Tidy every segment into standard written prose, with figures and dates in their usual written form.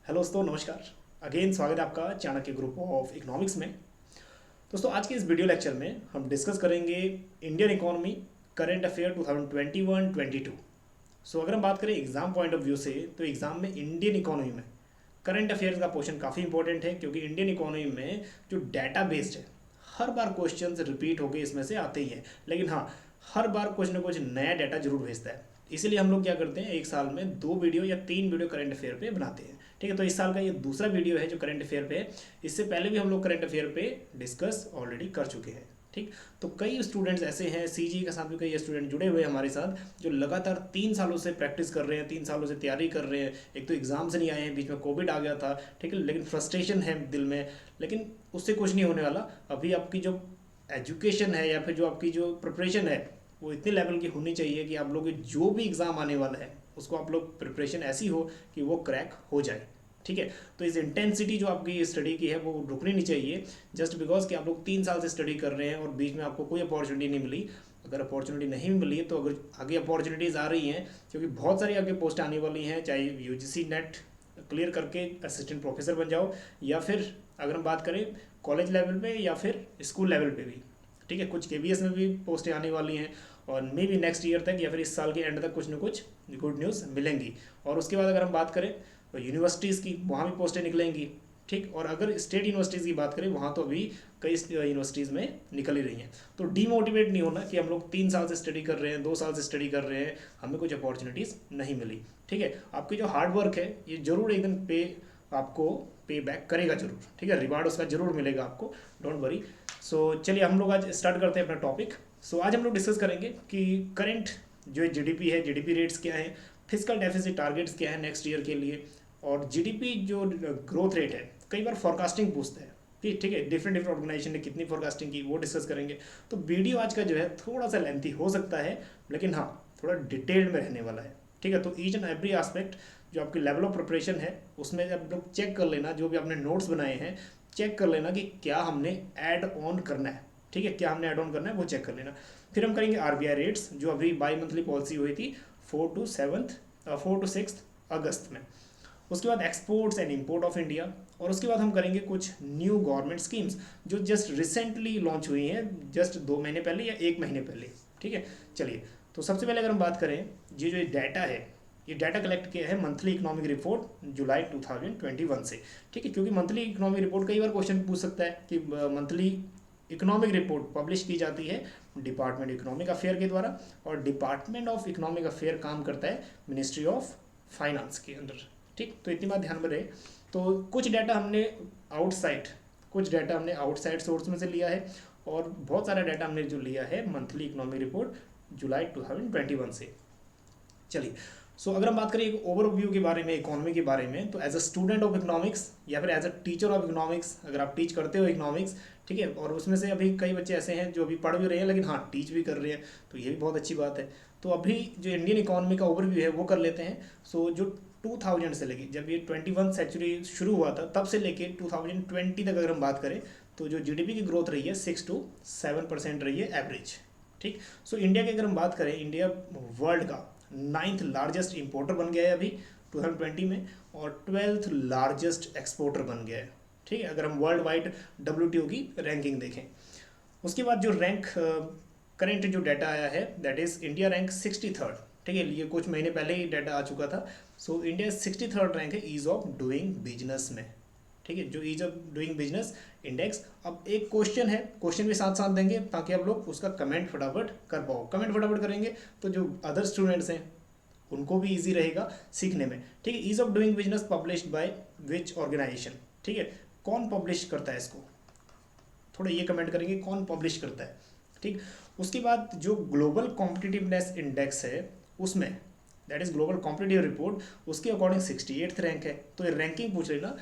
Hello दोस्तों, नमस्कार। Again स्वागत है आपका चाणक्य ग्रुप ऑफ इकोनॉमिक्स में। दोस्तों, आज के इस वीडियो लेक्चर में हम डिस्कस करेंगे इंडियन इकोनॉमी करंट अफेयर 2021-22। अगर हम बात करें एग्जाम पॉइंट ऑफ व्यू से, तो एग्जाम में इंडियन इकोनॉमी में करंट अफेयर्स का पोर्शन काफ़ी इंपॉर्टेंट है, क्योंकि इंडियन इकोनॉमी में जो डाटा बेस्ड है, हर बार क्वेश्चन रिपीट होकर इसमें से आते ही हैं। लेकिन हाँ, हर बार कुछ ना कुछ नया डाटा जरूर भेजता है। इसीलिए हम लोग क्या करते हैं, एक साल में 2 वीडियो या 3 वीडियो करंट अफेयर पे बनाते हैं। ठीक है, तो इस साल का ये दूसरा वीडियो है जो करंट अफेयर पे है। इससे पहले भी हम लोग करंट अफेयर पे डिस्कस ऑलरेडी कर चुके हैं। ठीक, तो कई स्टूडेंट्स ऐसे हैं, सीजी के साथ भी कई स्टूडेंट जुड़े हुए हैं हमारे साथ, जो लगातार 3 सालों से प्रैक्टिस कर रहे हैं, 3 सालों से तैयारी कर रहे हैं। एक तो एग्जाम से नहीं आए हैं, बीच में कोविड आ गया था, ठीक है, लेकिन फ्रस्ट्रेशन है दिल में। लेकिन उससे कुछ नहीं होने वाला। अभी आपकी जो एजुकेशन है या फिर जो आपकी जो प्रिपरेशन है, वो इतने लेवल की होनी चाहिए कि आप लोग जो भी एग्ज़ाम आने वाला है उसको आप लोग प्रिपरेशन ऐसी हो कि वो क्रैक हो जाए। ठीक है, तो इस इंटेंसिटी जो आपकी स्टडी की है वो रुकनी नहीं चाहिए, जस्ट बिकॉज कि आप लोग 3 साल से स्टडी कर रहे हैं और बीच में आपको कोई अपॉर्चुनिटी नहीं मिली। अगर अपॉर्चुनिटी नहीं मिली तो अगर आगे अपॉर्चुनिटीज़ आ रही हैं, क्योंकि बहुत सारी आगे पोस्ट आने वाली हैं, चाहे यूजीसी नेट क्लियर करके असिस्टेंट प्रोफेसर बन जाओ, या फिर अगर हम बात करें कॉलेज लेवल पे या फिर स्कूल लेवल पे भी। ठीक है, कुछ केवीएस में भी पोस्टें आने वाली हैं, और मे बी नेक्स्ट ईयर तक या फिर इस साल के एंड तक कुछ ना कुछ गुड न्यूज़ मिलेंगी। और उसके बाद अगर हम बात करें तो यूनिवर्सिटीज़ की, वहाँ भी पोस्टें निकलेंगी। ठीक, और अगर स्टेट यूनिवर्सिटीज़ की बात करें, वहाँ तो अभी कई यूनिवर्सिटीज़ में निकल ही रही हैं। तो डीमोटिवेट नहीं होना कि हम लोग 3 साल से स्टडी कर रहे हैं, 2 साल से स्टडी कर रहे हैं, हमें कुछ अपॉर्चुनिटीज़ नहीं मिली। ठीक है, आपकी जो हार्ड वर्क है ये जरूर एक दिन आपको पे बैक करेगा जरूर। ठीक है, रिवार्ड उसका जरूर मिलेगा आपको, डोंट वरी। चलिए हम लोग आज स्टार्ट करते हैं अपना टॉपिक। आज हम लोग डिस्कस करेंगे कि करंट जो जीडीपी है, जीडीपी रेट्स क्या है, फिजिकल डेफिसिट टारगेट्स क्या है नेक्स्ट ईयर के लिए, और जीडीपी जो ग्रोथ रेट है, कई बार फोरकास्टिंग पूछते हैं। ठीक है, डिफरेंट डिफरेंट ऑर्गेनाइजेशन ने कितनी फोरकास्टिंग की वो डिस्कस करेंगे। तो वीडियो आज का जो है थोड़ा सा लेंथी हो सकता है, लेकिन हाँ थोड़ा डिटेल्ड में रहने वाला है। ठीक है, तो ईच एंड एवरी एस्पेक्ट जो आपकी लेवल ऑफ प्रिपरेशन है उसमें जब लोग चेक कर लेना, जो भी आपने नोट्स बनाए हैं चेक कर लेना कि क्या हमने ऐड ऑन करना है। ठीक है, क्या हमने ऐड ऑन करना है वो चेक कर लेना। फिर हम करेंगे आरबीआई रेट्स, जो अभी बाई मंथली पॉलिसी हुई थी 4 to 6 अगस्त में। उसके बाद exports and import of India, और उसके बाद हम करेंगे कुछ न्यू गवर्नमेंट स्कीम्स जो जस्ट रिसेंटली लॉन्च हुई हैं, जस्ट 2 महीने पहले या 1 महीने पहले। ठीक है, चलिए, तो सबसे पहले अगर हम बात करें, ये जो डाटा है, ये डाटा कलेक्ट किया है मंथली इकोनॉमिक रिपोर्ट जुलाई 2021 से। ठीक है, क्योंकि मंथली इकोनॉमिक रिपोर्ट कई बार क्वेश्चन पूछ सकता है कि मंथली इकोनॉमिक रिपोर्ट पब्लिश की जाती है डिपार्टमेंट इकोनॉमिक अफेयर के द्वारा, और डिपार्टमेंट ऑफ इकोनॉमिक अफेयर काम करता है मिनिस्ट्री ऑफ फाइनेंस के अंदर। ठीक, तो इतनी बात ध्यान में रहे। तो कुछ डाटा हमने आउटसाइड सोर्स में से लिया है, और बहुत सारा डाटा हमने जो लिया है मंथली इकोनॉमिक रिपोर्ट जुलाई 2021 से। चलिए, अगर हम बात करें एक ओवरव्यू के बारे में, इकोनॉमी के बारे में, तो as a student of economics या फिर as a teacher of economics, अगर आप टीच करते हो इकोनॉमिक्स, ठीक है, और उसमें से अभी कई बच्चे ऐसे हैं जो अभी पढ़ भी रहे हैं लेकिन हाँ टीच भी कर रहे हैं, तो ये भी बहुत अच्छी बात है। तो अभी जो इंडियन इकोनॉमी का ओवरव्यू है वो कर लेते हैं। जो 2000 से लेके, जब ये 21 सेंचुरी शुरू हुआ था, तब से लेके 2020 तक अगर हम बात करें, तो जो जीडीपी की ग्रोथ रही है 6 to 7% रही है एवरेज। ठीक, इंडिया की अगर हम बात करें, इंडिया वर्ल्ड का 9th लार्जेस्ट इंपोर्टर बन गया है अभी 2020 में, और 12th लार्जेस्ट एक्सपोर्टर बन गया है। ठीक है, अगर हम वर्ल्ड वाइड डब्ल्यूटीओ की रैंकिंग देखें। उसके बाद जो रैंक करंट जो डाटा आया है, that is India rank 63rd। ठीक है, ये कुछ महीने पहले ही डाटा आ चुका था। इंडिया 63rd रैंक है ईज ऑफ डूइंग बिजनेस में। ठीक है, जो ease of doing business index. अब एक क्वेश्चन है, क्वेश्चन भी साथ साथ देंगे ताकि आप लोग उसका कमेंट फटाफट कर पाओ। कमेंट फटाफट करेंगे तो जो अदर स्टूडेंट्स हैं उनको भी इजी रहेगा सीखने में। ठीक है, ease of doing business published by which organisation. ठीक है, कौन पब्लिश करता है इसको, थोड़ा ये कमेंट करेंगे कौन पब्लिश करता है। ठीक, उसके बाद जो ग्लोबल कॉम्पिटिटिवनेस इंडेक्स है उसमें, that is global competitive report, उसके अकॉर्डिंग 68th रैंक है। तो ये रैंकिंग पूछ लेना,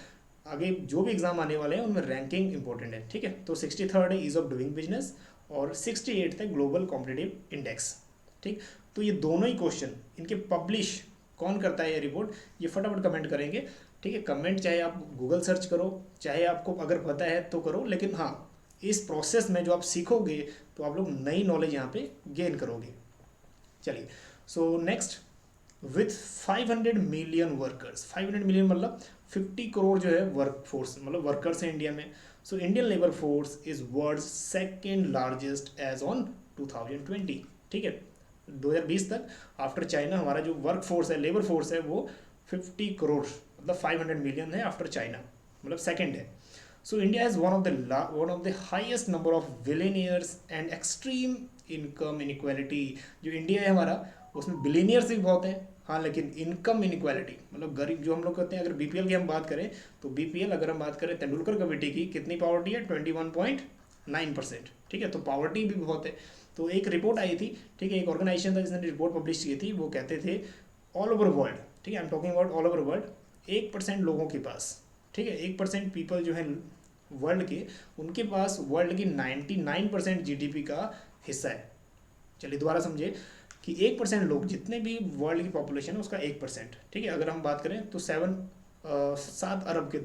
आगे जो भी एग्जाम आने वाले हैं उनमें रैंकिंग इंपॉर्टेंट है। ठीक है, तो 63rd है ईज ऑफ डूइंग बिजनेस, और 68th है ग्लोबल कॉम्पिटिटिव इंडेक्स। ठीक, तो ये दोनों ही क्वेश्चन, इनके पब्लिश कौन करता है ये रिपोर्ट, ये फटाफट कमेंट करेंगे। ठीक है, कमेंट चाहे आप गूगल सर्च करो, चाहे आपको अगर पता है तो करो, लेकिन हाँ इस प्रोसेस में जो आप सीखोगे तो आप लोग नई नॉलेज यहाँ पे गेन करोगे। चलिए, next with 500 million workers. 500 million मतलब 50 करोड़ जो है वर्क फोर्स मतलब वर्कर्स हैं इंडिया में। So Indian labour force is world second largest as on 2020। ठीक है, 2020 तक आफ्टर चाइना हमारा जो वर्क फोर्स है, लेबर फोर्स है, वो 50 करोड़ मतलब 500 मिलियन है आफ्टर चाइना, मतलब सेकेंड है। So India has one of the highest number of billionaires and extreme income inequality. जो इंडिया है हमारा उसमें बिलियनियर्स भी बहुत हैं, हाँ, लेकिन इनकम इनक्वालिटी मतलब गरीब जो हम लोग कहते हैं, अगर बीपीएल की हम बात करें तो बीपीएल अगर हम बात करें तेंदुलकर कमेटी की कितनी पॉवर्टी है, 21.9%। ठीक है, तो पॉवर्टी भी बहुत है। तो एक रिपोर्ट आई थी, ठीक है, एक ऑर्गेनाइजेशन था जिसने रिपोर्ट पब्लिश की थी, वो कहते थे ऑल ओवर वर्ल्ड, ठीक है, I am talking about all over world, 1% लोगों के पास, ठीक है, 1% पीपल जो है वर्ल्ड के, उनके पास वर्ल्ड की 99% जीडीपी का हिस्सा है। चलिए दोबारा समझिए कि 1% लोग, जितने भी वर्ल्ड की पॉपुलेशन है उसका 1%, ठीक है, अगर हम बात करें तो 7 अरब के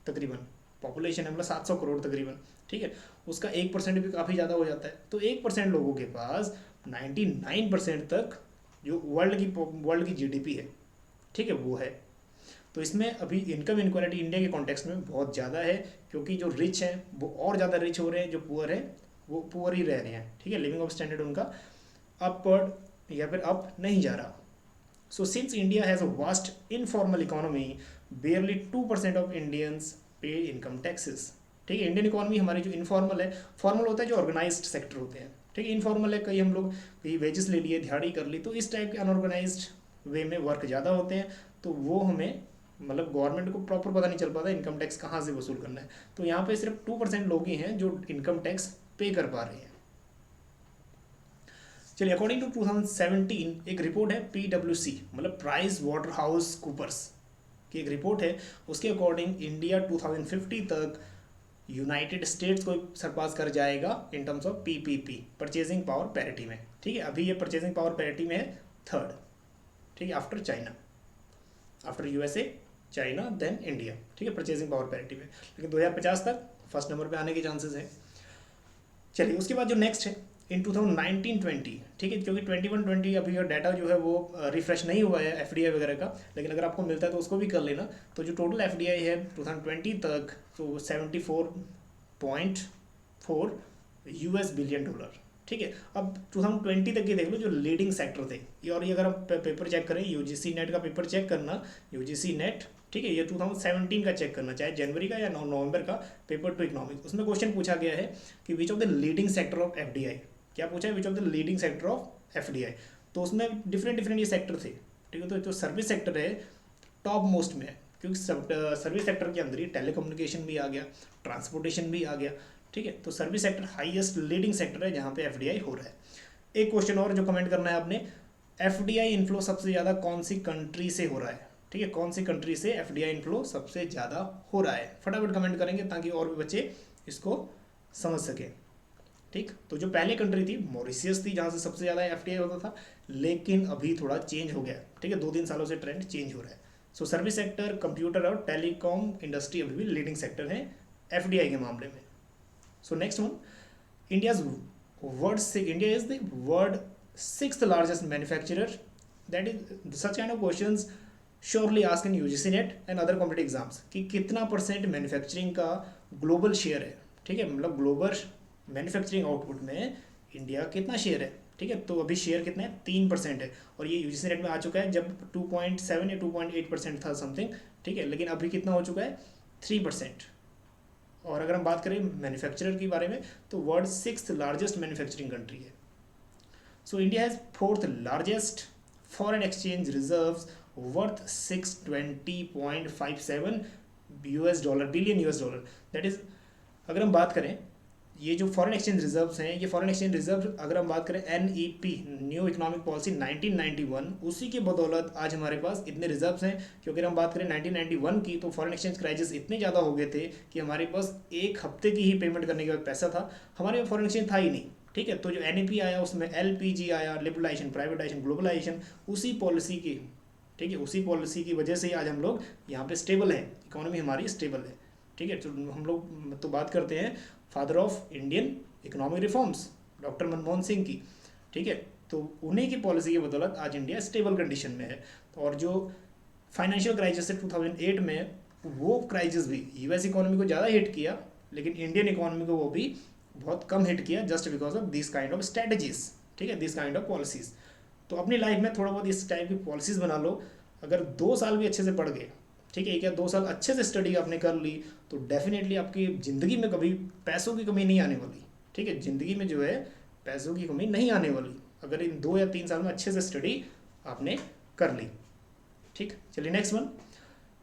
तकरीबन पॉपुलेशन है, मतलब 700 करोड़ तकरीबन, ठीक है, उसका 1% भी काफ़ी ज़्यादा हो जाता है। तो 1% लोगों के पास 99% तक जो वर्ल्ड की जीडीपी है, ठीक है, वो है। तो इसमें अभी इनकम इनक्वालिटी इंडिया के कॉन्टेक्स्ट में बहुत ज़्यादा है, क्योंकि जो रिच हैं वो और ज़्यादा रिच हो रहे हैं, जो पुअर हैं वो पुअर ही रह रहे हैं। ठीक है, लिविंग ऑफ स्टैंडर्ड उनका अपवर्ड या फिर अप नहीं जा रहा। So since India has a vast informal economy, बेयरली 2% of Indians पे इनकम टैक्सेस। ठीक है, इंडियन इकोनॉमी हमारी जो इनफॉर्मल है, फॉर्मल होता है जो ऑर्गेनाइज्ड सेक्टर होते हैं, ठीक है, इनफॉर्मल है कहीं हम लोग कहीं वेजेस ले लिए, दिहाड़ी कर ली, तो इस टाइप के अनऑर्गेनाइज्ड वे में वर्क ज़्यादा होते हैं। तो वो हमें मतलब गवर्नमेंट को प्रॉपर पता नहीं चल पाता इनकम टैक्स कहाँ से वसूल करना है। तो यहाँ पे सिर्फ 2% लोग ही हैं जो इनकम टैक्स पे कर पा रहे हैं। चलिए, अकॉर्डिंग टू 2017 एक रिपोर्ट है PwC मतलब प्राइस वाटर हाउस कूपर्स की एक रिपोर्ट है, उसके अकॉर्डिंग इंडिया 2050 तक यूनाइटेड स्टेट्स को सरपास कर जाएगा in terms of PPP, purchasing power parity में। ठीक है, अभी ये परचेजिंग पावर पैरिटी में है थर्ड, ठीक है, after China, after USA, China, then India. ठीक है, परचेजिंग पावर पैरिटी में, लेकिन 2050 तक फर्स्ट नंबर पे आने के चांसेस हैं। चलिए, उसके बाद जो नेक्स्ट है इन 2019-20, ठीक है, क्योंकि 21-20 अभी और डाटा जो है वो रिफ्रेश नहीं हुआ है FDI वगैरह का, लेकिन अगर आपको मिलता है तो उसको भी कर लेना। तो जो टोटल FDI है 2020 तक, तो 74.4 US बिलियन डॉलर। ठीक है, अब 2020 तक ये देख लो जो लीडिंग सेक्टर थे ये, और ये अगर हम पेपर चेक करें, UGC नेट का पेपर चेक करना, UGC नेट, ठीक है, ये 2017 का चेक करना, चाहे जनवरी का या नवंबर का पेपर टू इकोनॉमिक्स, उसमें क्वेश्चन पूछा गया है कि which of the leading sector of FDI, क्या पूछा है, which of the leading sector of FDI। तो उसमें डिफरेंट ये सेक्टर थे। ठीक है, तो जो सर्विस सेक्टर है टॉप मोस्ट में है, क्योंकि सर्विस सेक्टर के अंदर ही टेलीकम्युनिकेशन भी आ गया, ट्रांसपोर्टेशन भी आ गया। ठीक है, तो service sector highest leading sector है जहाँ पे FDI हो रहा है। एक क्वेश्चन और जो कमेंट करना है आपने, FDI इनफ्लो सबसे ज़्यादा कौन सी कंट्री से हो रहा है। ठीक है, कौन सी कंट्री से FDI इनफ्लो सबसे ज़्यादा हो रहा है, फटाफट कमेंट करेंगे ताकि और भी बच्चे इसको समझ सकें। ठीक, तो जो पहले कंट्री थी मॉरिशियस थी, जहाँ से सबसे ज़्यादा FDI होता था, लेकिन अभी थोड़ा चेंज हो गया। ठीक है, 2-3 सालों से ट्रेंड चेंज हो रहा है। सो सर्विस सेक्टर, कंप्यूटर और टेलीकॉम इंडस्ट्री अभी भी लीडिंग सेक्टर है FDI के मामले में। So next one, India is the world 6th largest manufacturer. That is such kind of questions surely ask in UGC net and other competitive exams कि कितना % manufacturing का global share है। ठीक है, मतलब ग्लोबल मैन्युफैक्चरिंग आउटपुट में India कितना share है। ठीक है, तो अभी शेयर कितना है, 3% है, और ये UGC नेट में आ चुका है, जब 2.7 या 2.8% था समथिंग। ठीक है, लेकिन अभी कितना हो चुका है, 3%। और अगर हम बात करें मैन्युफैक्चरर के बारे में, तो world 6th largest manufacturing country है। So India has 4th largest foreign exchange reserves worth 620.57 billion US dollar. That is, अगर हम बात करें ये जो फॉरेन एक्सचेंज रिजर्व्स हैं, ये फॉरेन एक्सचेंज रिजर्व अगर हम बात करें NEP, न्यू इकोनॉमिक पॉलिसी 1991, उसी की बदौलत आज हमारे पास इतने रिजर्व्स हैं। क्योंकि अगर हम बात करें 1991 की, तो फॉरेन एक्सचेंज क्राइसिस इतने ज़्यादा हो गए थे कि हमारे पास एक हफ्ते की ही पेमेंट करने का पैसा था, हमारे पास फॉरेन एक्सचेंज था ही नहीं। ठीक है, तो जो NEP आया उसमें LPG आया, लिबरलाइजेशन, प्राइवेटाइजेशन, ग्लोबलाइजेशन, उसी पॉलिसी की, ठीक है, उसी पॉलिसी की वजह से ही आज हम लोग यहाँ पे स्टेबल हैं, इकोनॉमी हमारी स्टेबल है। ठीक है, तो हम लोग तो बात करते हैं father of Indian economic reforms, doctor Manmohan Singh की। ठीक है, तो उन्हीं की पॉलिसी की बदौलत आज इंडिया स्टेबल कंडीशन में है। और जो फाइनेंशियल क्राइसिस है 2008 में, वो क्राइसिस भी यूएस इकोनॉमी को ज़्यादा हिट किया, लेकिन इंडियन इकोनॉमी को वो भी बहुत कम हिट किया, just because of this kind of strategies, ठीक है, दिस काइंड ऑफ पॉलिसीज़। तो अपनी लाइफ में थोड़ा बहुत इस टाइप की पॉलिसीज़ बना लो। अगर 2 साल भी अच्छे से पढ़ गए, ठीक है, 1 या 2 साल अच्छे से स्टडी आपने कर ली, तो डेफिनेटली आपकी ज़िंदगी में कभी पैसों की कमी नहीं आने वाली, ठीक है, ज़िंदगी में जो है पैसों की कमी नहीं आने वाली, अगर इन 2 या 3 साल में अच्छे से स्टडी आपने कर ली। ठीक, चलिए next one.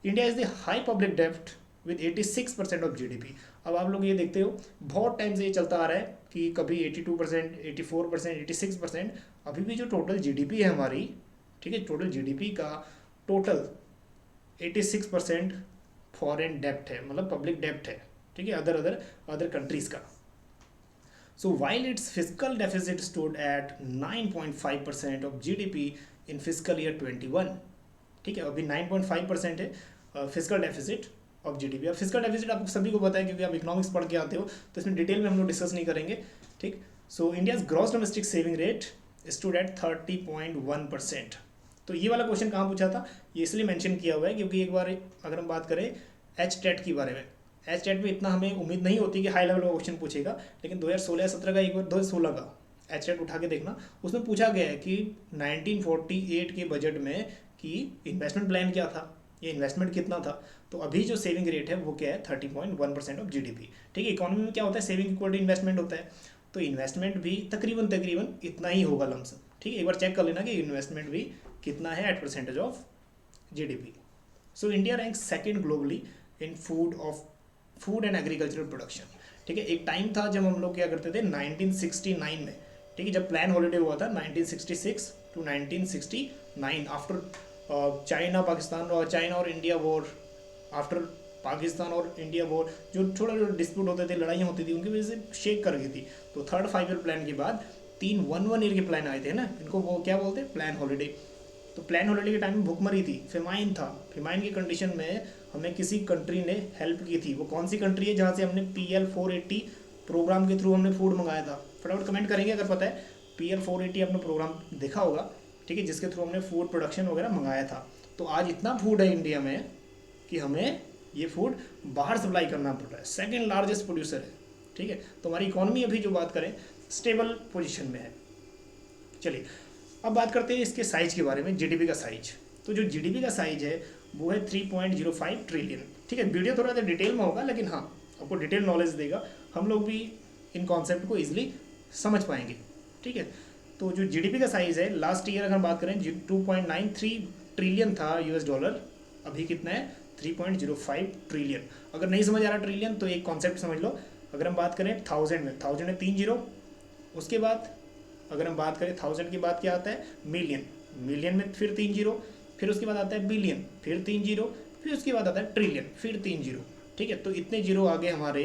India is the high public डेप्ट विद 86% ऑफ जीडीपी। अब आप लोग ये देखते हो बहुत टाइम से ये चलता आ रहा है कि कभी 82%, 84%, 86%, अभी भी जो टोटल जीडीपी है हमारी, ठीक है, टोटल जीडीपी का टोटल 86% फॉरेन डेप्ट है, मतलब पब्लिक डेप्ट है, ठीक है, अदर कंट्रीज का। So while it's physical deficit stood at 9.5% of GDP in physical year 21, ठीक है, अभी 9.5% है फिजिकल डेफिसिट ऑफ जीडीपी। अब फिजिकल डेफिसिट आप सभी को पता है क्योंकि आप इकोनॉमिक्स पढ़ के आते हो, तो इसमें डिटेल में हम लोग डिस्कस नहीं करेंगे। ठीक, सो India's gross domestic saving rate stood at 30.1%। तो ये वाला क्वेश्चन कहाँ पूछा था, ये इसलिए मेंशन किया हुआ है क्योंकि एक बार अगर हम बात करें एच टेट के बारे में, एच टेट में इतना हमें उम्मीद नहीं होती कि हाई लेवल का क्वेश्चन पूछेगा, लेकिन 2016-17 का, एक बार 2016 का एच टेट उठा के देखना, उसमें पूछा गया है कि 1948 के बजट में कि इन्वेस्टमेंट प्लान क्या था, ये इन्वेस्टमेंट कितना था। तो अभी जो सेविंग रेट है वो क्या है, 30.1% ऑफ जीडीपी। ठीक है, इकोनॉमी में क्या होता है, सेविंग इक्वल टू इन्वेस्टमेंट होता है, तो इन्वेस्टमेंट भी तकरीबन इतना ही होगा लमसम। ठीक है, एक बार चेक कर लेना कि इन्वेस्टमेंट भी कितना है at percentage of GDP. So India rank second globally in food and agricultural production. ठीक है, एक टाइम था जब हम लोग क्या करते थे 1969 में, ठीक है, जब प्लान हॉलीडे हुआ था 1966 टू 1969 आफ्टर चाइना और इंडिया वॉर, आफ्टर पाकिस्तान और इंडिया वॉर, जो थोड़ा जो डिस्प्यूट होते थे, लड़ाइयाँ होती थी, उनकी वजह से शेक कर गई थी। तो थर्ड 5 ईयर प्लान के बाद 3 1 ईयर के प्लान आए थे ना, इनको वो क्या बोलते हैं, प्लान हॉलीडे। तो प्लान हॉलीडे के टाइम में भूखमरी थी, फेमाइन था, फेमाइन की कंडीशन में हमें किसी कंट्री ने हेल्प की थी। वो कौन सी कंट्री है जहाँ से हमने PL 480 प्रोग्राम के थ्रू हमने फूड मंगाया था, फटाफट कमेंट करेंगे अगर पता है। PL 480 आपने प्रोग्राम देखा होगा, ठीक है, जिसके थ्रू हमने फूड प्रोडक्शन वगैरह मंगाया था। तो आज इतना फूड है इंडिया में कि हमें ये फूड बाहर सप्लाई करना पड़ रहा है, सेकेंड लार्जेस्ट प्रोड्यूसर है। ठीक है, तो हमारी इकोनॉमी अभी जो बात करें स्टेबल पोजीशन में है। चलिए अब बात करते हैं इसके साइज के बारे में, जीडीपी का साइज। तो जो जीडीपी का साइज है वो है 3.05 ट्रिलियन। ठीक है, वीडियो थोड़ा सा डिटेल में होगा, लेकिन हाँ आपको डिटेल नॉलेज देगा, हम लोग भी इन कॉन्सेप्ट को ईजिली समझ पाएंगे। ठीक है, तो जो जीडीपी का साइज है लास्ट ईयर अगर बात करें 2.93 ट्रिलियन था $, अभी कितना है 3.05 ट्रिलियन। अगर नहीं समझ आ रहा ट्रिलियन तो एक कॉन्सेप्ट समझ लो, अगर हम बात करें 1000 में 3 जीरो, उसके बाद अगर हम बात करें 1000 के बाद क्या आता है मिलियन, मिलियन में फिर 3 जीरो, फिर उसके बाद आता है बिलियन, फिर 3 जीरो, फिर उसके बाद आता है ट्रिलियन, फिर 3 जीरो। ठीक है, तो इतने जीरो आगे हमारे,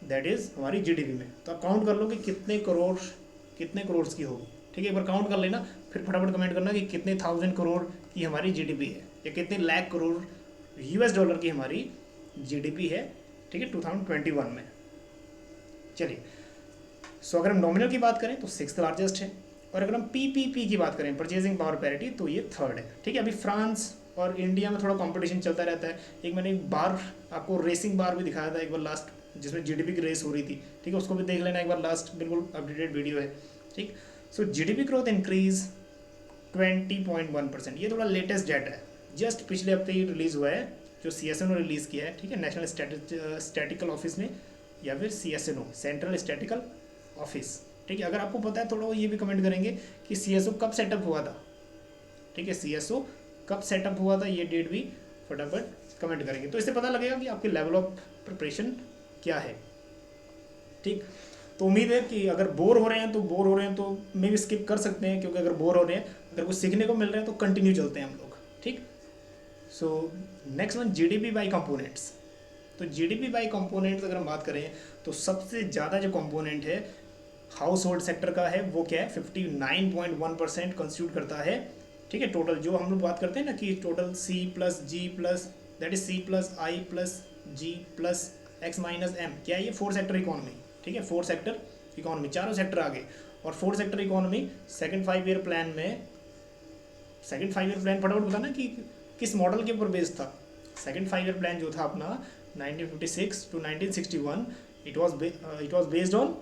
दैट इज हमारी जीडीपी में। तो आप काउंट कर लो कि कितने करोड़ की होगी। ठीक है, एक बार काउंट कर लेना, फिर फटाफट कमेंट करना कि कितने 1000 करोड़ की हमारी जीडीपी है, या कितने लाख करोड़ $, की हमारी जीडीपी है। ठीक है, 2021 में। चलिए, सो अगर हम नॉमिनल की बात करें तो 6th लार्जेस्ट है, और अगर हम PPP की बात करें, परचेजिंग पावर पैरिटी, तो ये 3rd है। ठीक है, अभी फ्रांस और इंडिया में थोड़ा कंपटीशन चलता रहता है। एक मैंने एक बार आपको रेसिंग बार भी दिखाया था एक बार लास्ट, जिसमें जीडीपी की रेस हो रही थी। ठीक है, उसको भी देख लेना एक बार, लास्ट बिल्कुल अपडेटेड वीडियो है। ठीक, सो जीडीपी ग्रोथ इंक्रीज 20.1%। ये थोड़ा लेटेस्ट डेटा है, जस्ट पिछले हफ्ते ही रिलीज़ हुआ है, जो CSNO ने रिलीज़ किया है। ठीक है, नेशनल स्टैटिकल ऑफिस ने, या फिर CSNO, सेंट्रल स्टैटिकल ऑफिस। ठीक है, अगर आपको पता है थोड़ा ये भी कमेंट करेंगे कि CSO कब सेटअप हुआ था। ठीक है, CSO कब सेटअप हुआ था, ये डेट भी फटाफट कमेंट करेंगे, तो इससे पता लगेगा कि आपके लेवल ऑफ प्रिपरेशन क्या है। ठीक, तो उम्मीद है कि अगर बोर हो रहे हैं तो मे भी स्किप कर सकते हैं, क्योंकि अगर बोर हो रहे हैं, अगर कुछ सीखने को मिल रहा है तो कंटिन्यू चलते हैं हम लोग। ठीक, so next one, GDP by components. तो जीडीपी बाई कंपोनेंट्स अगर हम बात करें तो सबसे ज़्यादा जो कंपोनेंट है हाउस होल्ड सेक्टर का है, वो क्या है 59.1% कंस्टिट्यूट करता है। ठीक है, टोटल जो हम लोग बात करते हैं ना कि total C+G+, that is C+I+G+X-M, क्या है ये 4 सेक्टर इकोनॉमी। ठीक है, 4 सेक्टर इकोनॉमी, चारों सेक्टर आ गए। और fourth sector economy second 5 year plan में, सेकंड 5 ईयर प्लान फटाफट बताना कि किस मॉडल के ऊपर बेस्ड था। सेकंड 5 ईयर प्लान जो था अपना 1956 to 1961, it was based on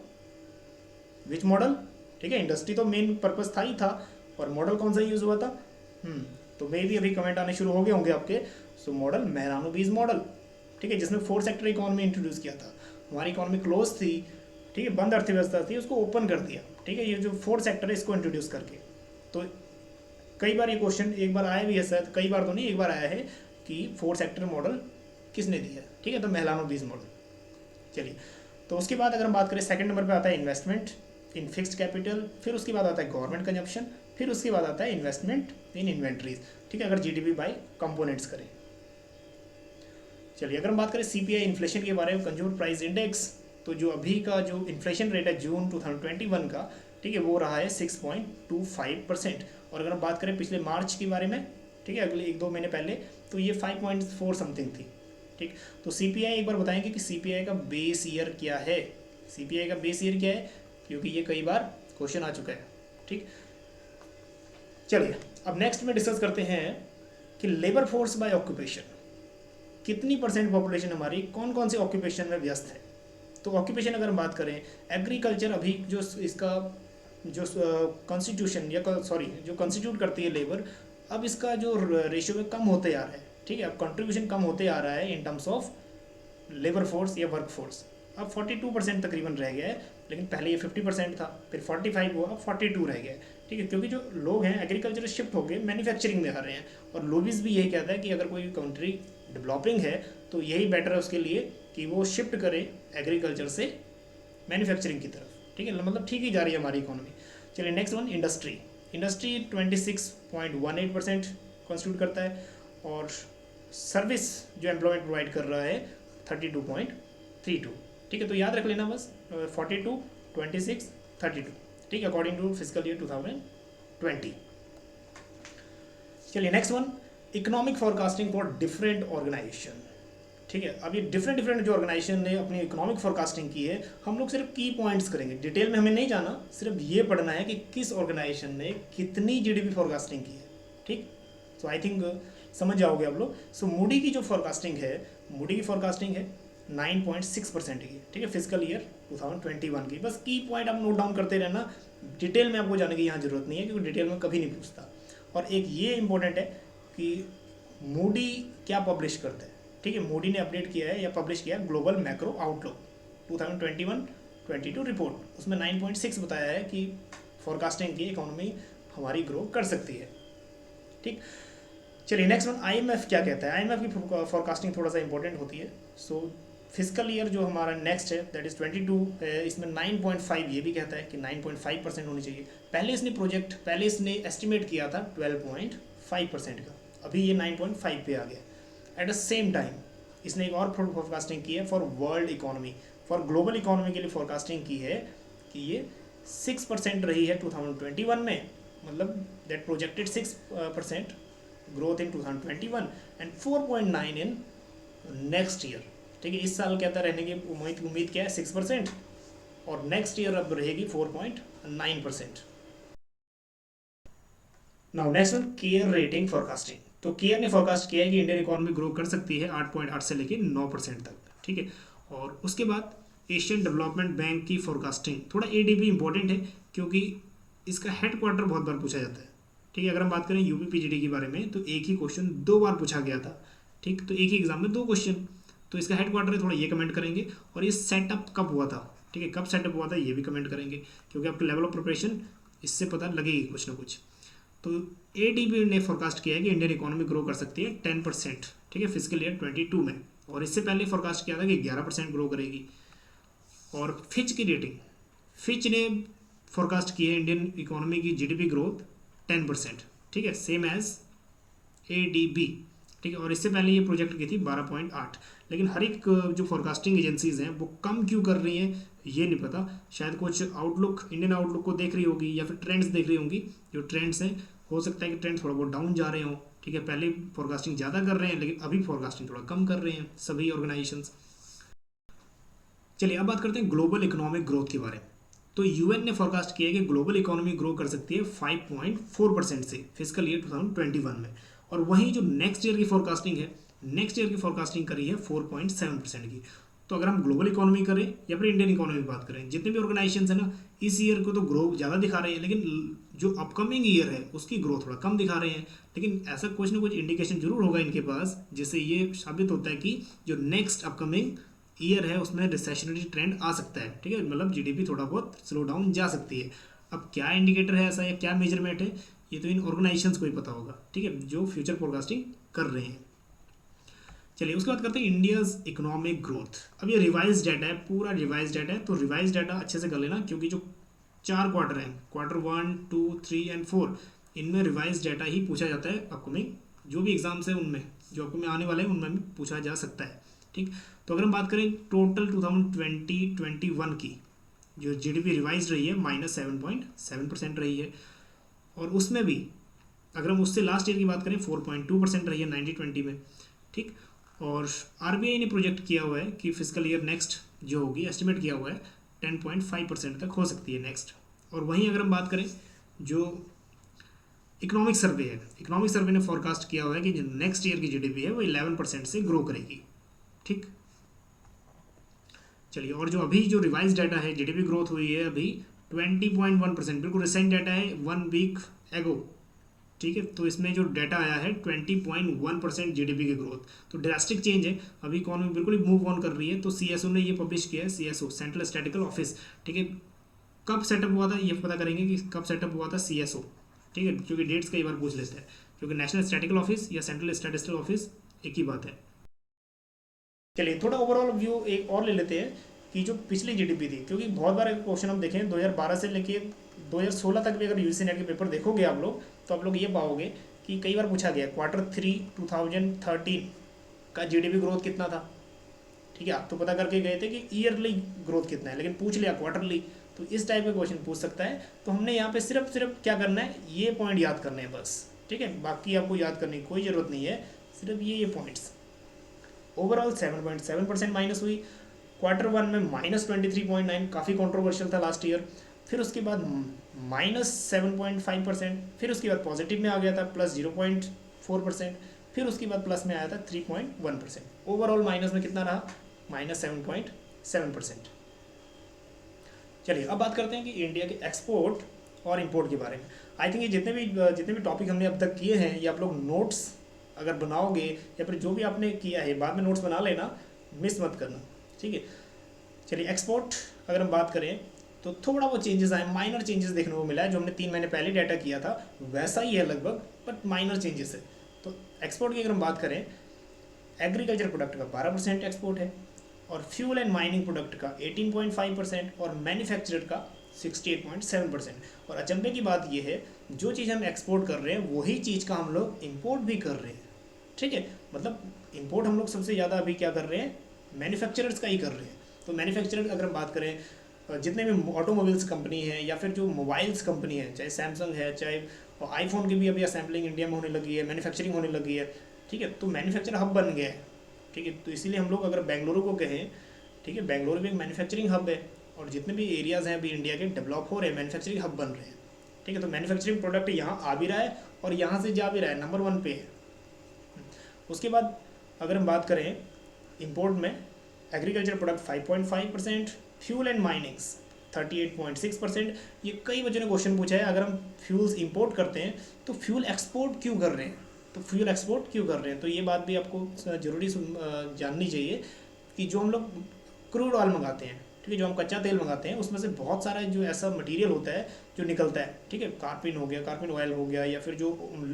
which model? ठीक है, इंडस्ट्री तो मेन पर्पस था ही था, और मॉडल कौन सा यूज़ हुआ था? तो मे भी अभी कमेंट आने शुरू हो गए होंगे आपके। सो मॉडल मेहरानोबिस मॉडल, ठीक है, जिसमें फोर्थ सेक्टर इकोनॉमी इंट्रोड्यूस किया था। हमारी इकोनॉमी क्लोज थी, ठीक है, बंद अर्थव्यवस्था थी, उसको ओपन कर दिया, ठीक है, ये जो फोर्थ सेक्टर है इसको इंट्रोड्यूस करके। तो कई बार ये क्वेश्चन एक बार आया भी है, शायद कई बार तो नहीं, एक बार आया है कि फोर्थ सेक्टर मॉडल किसने दिया, ठीक है, तो मेहरानोबिस मॉडल। चलिए, तो उसके बाद अगर हम बात करें, सेकंड नंबर पे आता है इन्वेस्टमेंट इन फिक्स्ड कैपिटल, फिर उसके बाद आता है गवर्नमेंट कंजप्शन, फिर उसके बाद आता है इन्वेस्टमेंट इन इन्वेंट्रीज, ठीक है, अगर जीडीपी बाय कंपोनेंट्स करें। चलिए, अगर हम बात करें सीपीआई इन्फ्लेशन के बारे में, कंज्यूमर प्राइस इंडेक्स, तो जो अभी का जो इन्फ्लेशन रेट है जून 2021 का, ठीक है, वो रहा है 6.25%। और अगर हम बात करें पिछले मार्च के बारे में, ठीक है, अगले 1-2 महीने पहले, तो ये 5.4 समथिंग थी। ठीक, तो सीपीआई एक बार बताएंगे कि सीपीआई का बेस ईयर क्या है। सीपीआई का बेस ईयर क्या है, क्योंकि ये कई बार क्वेश्चन आ चुका है। ठीक, चलिए अब नेक्स्ट में डिस्कस करते हैं कि लेबर फोर्स बाय ऑक्यूपेशन, कितनी परसेंट पॉपुलेशन हमारी कौन कौन से ऑक्यूपेशन में व्यस्त है। तो ऑक्यूपेशन अगर हम बात करें, एग्रीकल्चर अभी जो इसका जो कॉन्स्टिट्यूशन या सॉरी जो कॉन्स्टिट्यूट करती है लेबर, अब इसका जो रेशियो में कम होते आ रहा है। ठीक है, अब कंट्रीब्यूशन कम होते आ रहा है in terms of labour force या वर्क फोर्स। अब 42% तकरीबन रह गया है, लेकिन पहले ये 50% था, फिर 45 हुआ, अब 42 रह गया है। ठीक है, क्योंकि जो लोग हैं एग्रीकल्चर शिफ्ट हो गए, मैन्युफैक्चरिंग में आ रहे हैं, और लोबिस भी यही कहता है कि अगर कोई कंट्री डेवलपिंग है तो यही बेटर है उसके लिए कि वो शिफ्ट करे एग्रीकल्चर से मैन्युफैक्चरिंग की तरफ। ठीक है, मतलब ठीक ही जा रही है हमारी इकोनॉमी। चलिए next one, industry. Industry 26.18% constitute करता है, और सर्विस जो एम्प्लॉयमेंट प्रोवाइड कर रहा है 32.32। ठीक है, तो याद रख लेना बस 42, 26, 32। ठीक है, अकॉर्डिंग टू फिजिकल ईयर 2020। चलिए next one, economic forecasting for different organisation. ठीक है, अब ये डिफरेंट जो ऑर्गेनाइजेशन ने अपनी इकोनॉमिक फोरकास्टिंग की है, हम लोग सिर्फ की पॉइंट्स करेंगे, डिटेल में हमें नहीं जाना, सिर्फ ये पढ़ना है कि किस ऑर्गेनाइजेशन ने कितनी जीडीपी फोरकास्टिंग की है। ठीक, सो आई थिंक समझ जाओगे आप लोग। सो मूडी की जो फोरकास्टिंग है, मूडी की फोरकास्टिंग है 9.6% की। ठीक है, फिजिकल ईयर 2021 की। बस की पॉइंट आप नोट डाउन करते रहना, डिटेल में आपको जाने की यहाँ जरूरत नहीं है, क्योंकि डिटेल में कभी नहीं पूछता। और एक ये इंपॉर्टेंट है कि मूडी क्या पब्लिश करता है। ठीक है, मूडी ने अपडेट किया है या पब्लिश किया है ग्लोबल मैक्रो आउटलुक 2021-22 रिपोर्ट, उसमें 9.6 बताया है कि फोरकास्टिंग की इकोनॉमी हमारी ग्रो कर सकती है। ठीक, चलिए नेक्स्ट वन, आईएमएफ क्या कहता है। आईएमएफ की फोरकास्टिंग थोड़ा सा इंपॉर्टेंट होती है। सो फिजिकल ईयर जो हमारा नेक्स्ट है दैट इज़ 22 है, इसमें 9.5 ये भी कहता है कि 9.5% होनी चाहिए। पहले इसने एस्टिमेट किया था 12.5% का, अभी ये 9.5 पे आ गया। एट द सेम टाइम इसने एक और फोरकास्टिंग की है for world economy, for global economy के लिए फोरकास्टिंग की है कि ये 6% रही है 2021 में, मतलब that projected 6% growth in 2021 and 4.9 in next year. ठीक है, इस साल कहता रहने की उम्मीद क्या है 6%, और नेक्स्ट ईयर अब रहेगी 4.9%। Now next one, care rating forecasting. तो केयर ने फोरकास्ट किया है कि इंडियन इकोनॉमी ग्रो कर सकती है 8.8 से लेकर 9% तक। ठीक है, और उसके बाद एशियन डेवलपमेंट बैंक की फोरकास्टिंग, थोड़ा एडीबी इंपॉर्टेंट है क्योंकि इसका हेडक्वार्टर बहुत बार पूछा जाता है। ठीक है, अगर हम बात करें यूपीपीजीडी के बारे में तो एक ही क्वेश्चन 2 बार पूछा गया था। ठीक, तो एक ही एग्जाम में 2 क्वेश्चन, तो इसका हेडक्वार्टर है, थोड़ा ये कमेंट करेंगे। और ये सेटअप कब हुआ था, ठीक है, कब सेटअप हुआ था ये भी कमेंट करेंगे, क्योंकि आपके लेवल ऑफ प्रिपरेशन इससे पता लगेगी कुछ ना कुछ। तो एडीबी ने फोरकास्ट किया है कि इंडियन इकोनॉमी ग्रो कर सकती है 10%। ठीक है, फिजिकल ईयर 22 में, और इससे पहले फोरकास्ट किया था कि 11% ग्रो करेगी। और फिच की रेटिंग, फिच ने फोरकास्ट की है इंडियन इकोनॉमी की जीडीपी ग्रोथ 10%। ठीक है, सेम एज एडीबी। ठीक है, और इससे पहले ये प्रोजेक्ट की थी 12.8। लेकिन हर एक जो फोरकास्टिंग एजेंसीज हैं वो कम क्यों कर रही हैं ये नहीं पता, शायद कुछ आउटलुक, इंडियन आउटलुक को देख रही होगी, या फिर ट्रेंड्स देख रही होंगी। जो ट्रेंड्स हैं, हो सकता है कि ट्रेंड थोड़ा बहुत डाउन जा रहे हों। ठीक है, पहले फोरकास्टिंग ज़्यादा कर रहे हैं, लेकिन अभी फोरकास्टिंग थोड़ा कम कर रहे हैं सभी ऑर्गेनाइजेशंस। चलिए अब बात करते हैं ग्लोबल इकोनॉमिक ग्रोथ के बारे में। तो यूएन ने फोरकास्ट किया है कि ग्लोबल इकोनॉमी ग्रो कर सकती है 5.4% से फिजिकल ईयर 2021 में, और वहीं जो नेक्स्ट ईयर की फोरकास्टिंग है, नेक्स्ट ईयर की फोरकास्टिंग करी है 4.7% की। तो अगर हम ग्लोबल इकोनॉमी करें या फिर इंडियन इकोनॉमी की बात करें, जितने भी ऑर्गेनाइजेशन है ना, इस ईयर को तो ग्रो ज़्यादा दिखा रहे हैं, लेकिन जो अपकमिंग ईयर है उसकी ग्रोथ थोड़ा कम दिखा रहे हैं। लेकिन ऐसा कुछ ना कुछ इंडिकेशन जरूर होगा इनके पास, जिससे ये साबित होता है कि जो नेक्स्ट अपकमिंग ईयर है उसमें रिसेशनरी ट्रेंड आ सकता है। ठीक है, मतलब जीडीपी थोड़ा बहुत स्लो डाउन जा सकती है। अब क्या इंडिकेटर है ऐसा या क्या मेजरमेंट है, ये तो इन ऑर्गेनाइजेशंस को ही पता होगा, ठीक है, जो फ्यूचर फोरकास्टिंग कर रहे हैं। चलिए उसके बाद करते हैं इंडियाज इकोनॉमिक ग्रोथ। अब ये रिवाइज डाटा है, पूरा रिवाइज डाटा है, तो रिवाइज डाटा अच्छे से कर लेना, क्योंकि जो 4 क्वार्टर हैं, क्वार्टर 1, 2, 3 एंड 4, इनमें रिवाइज डाटा ही पूछा जाता है। अपकमिंग जो भी एग्जाम्स है उनमें, जो अपकमिंग आने वाले हैं उनमें भी पूछा जा सकता है। ठीक, तो अगर हम बात करें टोटल 2020-21 की, जो जीडीपी रिवाइज रही है -7.7% रही है, और उसमें भी अगर हम उससे लास्ट ईयर की बात करें 4.2% रही है 1920 में। ठीक, और आरबीआई ने प्रोजेक्ट किया हुआ है कि फिजिकल ईयर नेक्स्ट जो होगी, एस्टिमेट किया हुआ है 10.5% तक हो सकती है नेक्स्ट। और वहीं अगर हम बात करें जो इकोनॉमिक सर्वे है, इकोनॉमिक सर्वे ने फोरकास्ट किया हुआ है कि जो नेक्स्ट ईयर की जीडीपी है वो 11% से ग्रो करेगी। ठीक, चलिए, और जो अभी जो रिवाइज डाटा है, जीडीपी ग्रोथ हुई है अभी 20.1%, बिल्कुल रिसेंट डाटा है 1 वीक एगो। ठीक है, तो इसमें जो डाटा आया है 20.1% जीडीपी की ग्रोथ, तो ड्रास्टिक चेंज है। अभी इकोनॉमी बिल्कुल ही मूव ऑन कर रही है। तो सीएसओ ने ये पब्लिश किया है, सीएसओ सेंट्रल स्टैटिस्टिकल ऑफिस। ठीक है, कब सेटअप हुआ था ये पता करेंगे कि कब सेटअप हुआ था सीएसओ। ठीक है, क्योंकि डेट्स कई बार पूछ लेते हैं, क्योंकि नेशनल स्टैटिस्टिकल ऑफिस या सेंट्रल स्टैटिस्टिकल ऑफिस एक ही बात है। चलिए थोड़ा ओवरऑल व्यू एक और ले लेते हैं कि जो पिछली जीडीपी थी, क्योंकि बहुत बार क्वेश्चन हम देखें 2012 से लेके 2016 तक भी अगर यूजीसी नेट के पेपर देखोगे आप लोग, तो आप लोग ये पाओगे कि कई बार पूछा गया क्वार्टर 3 2013 का जीडीपी ग्रोथ कितना था। ठीक है, आप तो पता करके गए थे कि ईयरली ग्रोथ कितना है, लेकिन पूछ लिया क्वार्टरली, तो इस टाइप का क्वेश्चन पूछ सकता है। तो हमने यहाँ पे सिर्फ क्या करना है, ये पॉइंट याद करने हैं बस। ठीक है, बाकी आपको याद करने की कोई ज़रूरत नहीं है, सिर्फ ये पॉइंट्स। ओवरऑल 7.7% माइनस हुई। क्वार्टर 1 में -23.9, काफ़ी कॉन्ट्रोवर्शियल था लास्ट ईयर। फिर उसके बाद -7.5%, फिर उसके बाद पॉजिटिव में आ गया था +0.4%, फिर उसके बाद प्लस में आया था 3.1%। ओवरऑल माइनस में कितना रहा, -7.7%। चलिए अब बात करते हैं कि इंडिया के एक्सपोर्ट और इंपोर्ट के बारे में। आई थिंक ये जितने भी टॉपिक हमने अब तक किए हैं, ये आप लोग नोट्स अगर बनाओगे या फिर जो भी आपने किया है बाद में नोट्स बना लेना, मिस मत करना। ठीक है, चलिए एक्सपोर्ट अगर हम बात करें तो थोड़ा वो चेंजेस आए, माइनर चेंजेस देखने को मिला है। जो हमने 3 महीने पहले डाटा किया था वैसा ही है लगभग, बट माइनर चेंजेस है। तो एक्सपोर्ट की अगर हम बात करें, एग्रीकल्चर प्रोडक्ट का 12% एक्सपोर्ट है, और फ्यूल एंड माइनिंग प्रोडक्ट का 18.5%, और मैन्युफैक्चरर का 68.7%। और अचंभे की बात यह है, जो चीज़ हम एक्सपोर्ट कर रहे हैं वही चीज़ का हम लोग इंपोर्ट भी कर रहे हैं। ठीक है, मतलब इंपोर्ट हम लोग सबसे ज़्यादा अभी क्या कर रहे हैं, मैन्युफैक्चरर्स का ही कर रहे हैं। तो मैन्युफैक्चरर अगर हम बात करें, जितने भी ऑटोमोबाइल्स कंपनी है या फिर जो मोबाइल्स कंपनी है, चाहे सैमसंग है, चाहे आईफोन की भी अभी असेंबलिंग इंडिया में होने लगी है, मैन्युफैक्चरिंग होने लगी है। ठीक है, तो मैन्युफैक्चर हब बन गया है। ठीक है, तो इसीलिए हम लोग अगर बेंगलुरु को कहें, ठीक है, बेंगलुरु भी एक मैन्युफैक्चरिंग हब है, और जितने भी एरियाज़ हैं अभी इंडिया के डेवलप हो रहे हैं, मैन्युफैक्चरिंग हब बन रहे हैं। ठीक है, तो मैन्युफैक्चरिंग प्रोडक्ट यहाँ आ भी रहा है और यहाँ से जा भी रहा है, नंबर 1 पे है। उसके बाद अगर हम बात करें इंपोर्ट में, agriculture product 5.5%, fuel and minings 38.6%। ये कई बच्चों ने क्वेश्चन पूछा है, अगर हम फ्यूल्स इंपोर्ट करते हैं तो फ्यूल एक्सपोर्ट क्यों कर रहे हैं, तो फ्यूल एक्सपोर्ट क्यों कर रहे हैं। तो ये बात भी आपको ज़रूरी जाननी चाहिए कि जो हम लोग क्रूड ऑयल मंगाते हैं, ठीक है, जो हम कच्चा तेल मंगाते हैं, उसमें से बहुत सारा जो ऐसा मटेरियल होता है जो निकलता है। ठीक है, कार्पिन हो गया, कार्पिन ऑयल हो गया, या फिर जो हम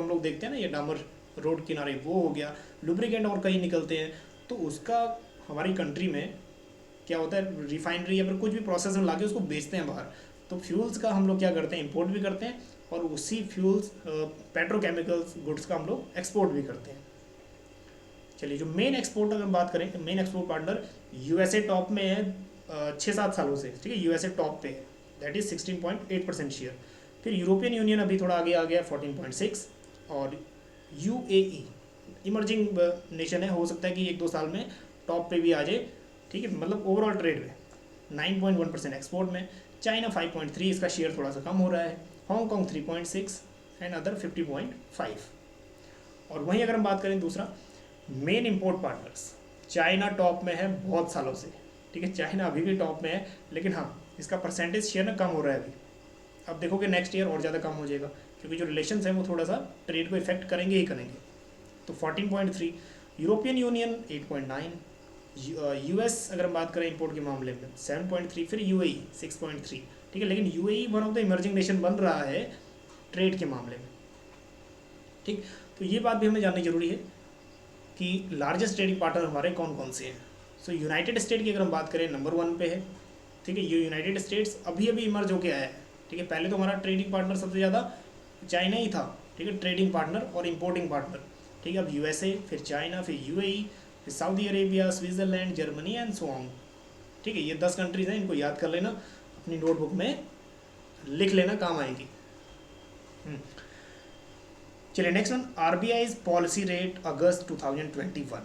लोग देखते हैं ना, ये डामर रोड किनारे, वो हो गया, लुब्रिकेंट और कई निकलते हैं। तो उसका हमारी कंट्री में क्या होता है, रिफाइनरी या फिर कुछ भी प्रोसेस में लाके उसको बेचते हैं बाहर। तो फ्यूल्स का हम लोग क्या करते हैं, इंपोर्ट भी करते हैं, और उसी फ्यूल्स पेट्रोकेमिकल्स गुड्स का हम लोग एक्सपोर्ट भी करते हैं। चलिए, जो मेन एक्सपोर्ट अगर बात करें, main export partner USA top में है 6-7 सालों से। ठीक है, यूएसए टॉप पे है, दैट इज 16.8% शेयर। फिर यूरोपियन यूनियन अभी थोड़ा आगे आ गया 14.6, और यूएई इमर्जिंग नेशन है, हो सकता है कि 1-2 साल में टॉप पे भी आ जाए। ठीक है, मतलब ओवरऑल ट्रेड में 9.1% एक्सपोर्ट में। चाइना 5.3, इसका शेयर थोड़ा सा कम हो रहा है, हांगकॉन्ग 3.6 एंड अदर 50.5। और वहीं अगर हम बात करें दूसरा main import partners, China top में है बहुत सालों से, ठीक है, चाइना अभी भी टॉप में है, लेकिन हाँ इसका परसेंटेज शेयर ना कम हो रहा है अभी। अब देखोगे नेक्स्ट ईयर और ज़्यादा कम हो जाएगा, क्योंकि जो रिलेशंस हैं वो थोड़ा सा ट्रेड को इफेक्ट करेंगे ही करेंगे। तो 14.3, यूरोपियन यूनियन 8.9, यूएस अगर हम बात करें इंपोर्ट के मामले में 7.3, फिर यूएई 6.3, ठीक है, लेकिन UAE one of the emerging nation बन रहा है ट्रेड के मामले में, ठीक। तो ये बात भी हमें जाननी जरूरी है कि लार्जेस्ट ट्रेडिंग पार्टनर हमारे कौन कौन से हैं। सो यूनाइटेड स्टेट की अगर हम बात करें नंबर 1 पे है, ठीक है, ये यूनाइटेड स्टेट्स अभी अभी इमर्ज होके आया है, ठीक है। पहले तो हमारा ट्रेडिंग पार्टनर सबसे ज़्यादा चाइना ही था, ठीक है, ट्रेडिंग पार्टनर और इंपोर्टिंग पार्टनर, ठीक है। अब यूएसए, फिर चाइना, फिर यूएई, फिर Saudi Arabia, Switzerland, Germany and so on, ठीक है। ये 10 कंट्रीज हैं, इनको याद कर लेना, अपनी नोटबुक में लिख लेना, काम आएगी। चलिए next one, RBI policy rate अगस्त 2021,